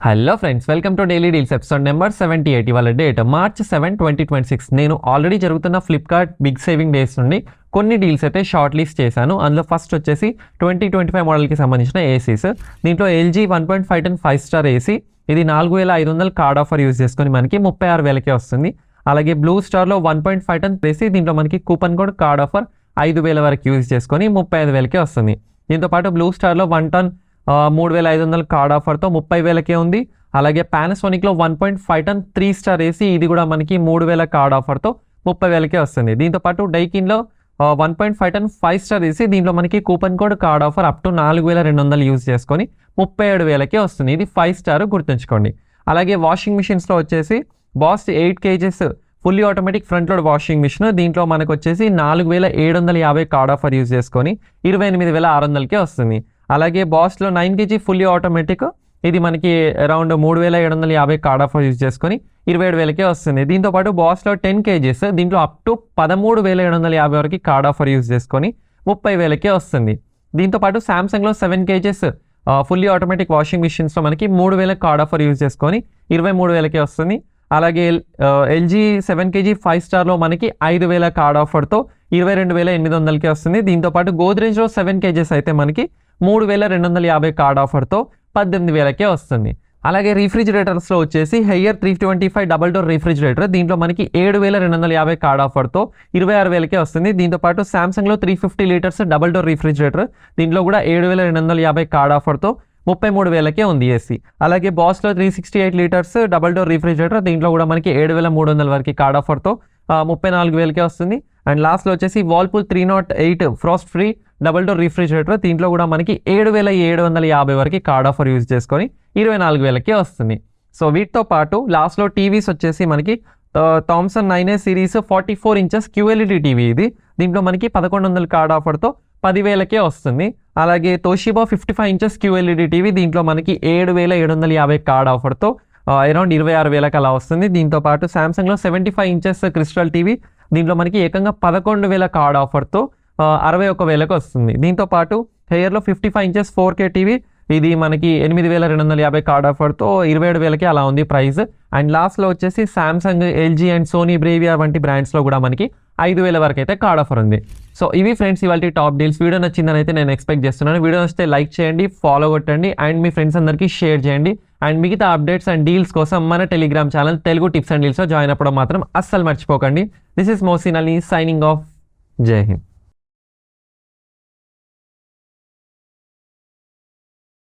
Hello friends, welcome to daily deals episode number 78. ఇవాళ date March 7, 2026. నేను already జరుగుతున్న Flipkart big saving days నుండి కొన్ని డీల్స్ అయితే షార్ట్ లిస్ట్ చేశాను. అందులో ఫస్ట్ వచ్చేసి 2025 మోడల్కి సంబంధించిన ఏసీస్. దీంట్లో ఎల్జీ 1.5 టన్ 5 స్టార్ ఏసీ, ఇది 4500 కార్డ్ ఆఫర్ యూజ్ చేసుకొని మనకి 36,000కే వస్తుంది. అలాగే బ్లూ స్టార్లో 1.5 టన్ ఏసీ, దీంట్లో మనకి కూపన్ కోడ్ కార్డ్ ఆఫర్ 5,000 వరకు యూజ్ చేసుకొని 35,000కే వస్తుంది. దీంతోపాటు బ్లూ స్టార్లో 1 టన్ 3,500 కార్డ్ ఆఫర్తో 30,000కే ఉంది. అలాగే పానాసోనిక్లో 1.5 టన్ 3 స్టార్ ఏసీ, ఇది కూడా మనకి 3,000 కార్డ్ ఆఫర్తో 30,000కే వస్తుంది. దీంతోపాటు డైకిన్లో 1.5 టన్ 5 స్టార్ ఏసీ, దీంట్లో మనకి coupon code card offer up to 4,200 use చేసుకొని 37,000కే వస్తుంది. ఇది 5 స్టార్, గుర్తుంచుకోండి. అలాగే వాషింగ్ మిషన్స్లో వచ్చేసి boss 8 kgs fully automatic front load washing machine, దీంట్లో మనకు వచ్చేసి 4,750 కార్డ్ ఆఫర్ యూజ్ చేసుకొని 28,600కే వస్తుంది. అలాగే బాస్లో 9 kg ఫుల్లీ ఆటోమేటిక్, ఇది మనకి అరౌండ్ 3,750 కార్డ్ ఆఫర్ యూజ్ చేసుకొని 27,000కే వస్తుంది. దీంతోపాటు బాస్లో 10 kgs, దీంట్లో అప్ టు 13,750 వరకు కార్డ్ ఆఫర్ యూజ్ చేసుకొని 30,000కే వస్తుంది. దీంతోపాటు సామ్సంగ్లో 7 kgs ఫుల్లీ ఆటోమేటిక్ వాషింగ్ మిషన్స్లో మనకి 3,000 కార్డ్ ఆఫర్ యూజ్ చేసుకొని 23,000కే వస్తుంది. అలాగే ఎల్జీ 7 kg 5 స్టార్లో మనకి 5,000 కార్డ్ ఆఫర్తో 22,800కే వస్తుంది. దీంతోపాటు గోద్రేజ్లో 7 kgs అయితే మనకి 3,250 కార్డ్ ఆఫర్తో 18,000కే వస్తుంది. అలాగే రిఫ్రిజిరేటర్స్లో వచ్చేసి హెయ్యర్ 325 డబల్ డోర్ రిఫ్రిజిరేటర్, దీంట్లో మనకి 7,250 కార్డ్ ఆఫర్తో 26,000కే వస్తుంది. దీంతోపాటు సామ్సంగ్లో 350 లీటర్స్ డబల్ డోర్ రిఫ్రిజిరేటర్, దీంట్లో కూడా 7,250 కార్డ్ ఆఫర్తో 33,000కే ఉంది ఏసీ. అలాగే బాస్లో 368 లీటర్స్ డబల్ డోర్ రిఫ్రిజిరేటర్, దీంట్లో కూడా మనకి 7,300 వరకు కార్డ్ ఆఫర్తో 34,000కే వస్తుంది. అండ్ లాస్ట్లో వచ్చేసి Whirlpool 308 Frost free double door refrigerator, దీంట్లో కూడా మనకి 7,750 వరకు కార్డ్ ఆఫర్ యూజ్ చేసుకొని 24,000కే వస్తుంది. సో వీటితో పాటు లాస్ట్లో టీవీస్ వచ్చేసి మనకి Thomson 9A series 44 inches QLED TV, ఇది దీంట్లో మనకి 1,100 కార్డ్ ఆఫర్తో 10,000కే వస్తుంది. అలాగే తోషిబా 55 ఇంచెస్ QLED టీవీ, దీంట్లో మనకి 7,750 కార్డ్ ఆఫర్తో అరౌండ్ 26,000కి అలా వస్తుంది. దీంతోపాటు సామ్సంగ్లో 75 ఇంచెస్ క్రిస్టల్ టీవీ, దీంట్లో మనకి ఏకంగా 11,000 కార్డ్ ఆఫర్తో 61,000కి వస్తుంది. దీంతోపాటు హెయిర్లో 55 ఇంచెస్ 4K టీవీ, ఇది మనకి 8,250 కార్డ్ ఆఫర్తో 27,000కి అలా ఉంది ప్రైస్. అండ్ లాస్ట్లో వచ్చేసి Samsung, LG and Sony Bravia వంటి బ్రాండ్స్లో కూడా మనకి 5,000 వరకు అయితే కార్డ్ ఆఫర్ ఉంది. సో ఇవి ఫ్రెండ్స్ ఇవాళ టాప్ డీల్స్. వీడియో నచ్చిందని అయితే నేను ఎక్స్పెక్ట్ చేస్తున్నాను. వీడియో నచ్చితే లైక్ చేయండి, ఫాలో కొట్టండి అండ్ మీ ఫ్రెండ్స్ అందరికీ షేర్ చేయండి. అండ్ మిగతా అప్డేట్స్ అండ్ డీల్స్ కోసం మన Telegram channel Telugu tips and డీల్స్లో జాయిన్ అవ్వడం మాత్రం అస్సలు మర్చిపోకండి. This is Mohsin Ali signing off. Jai Hind.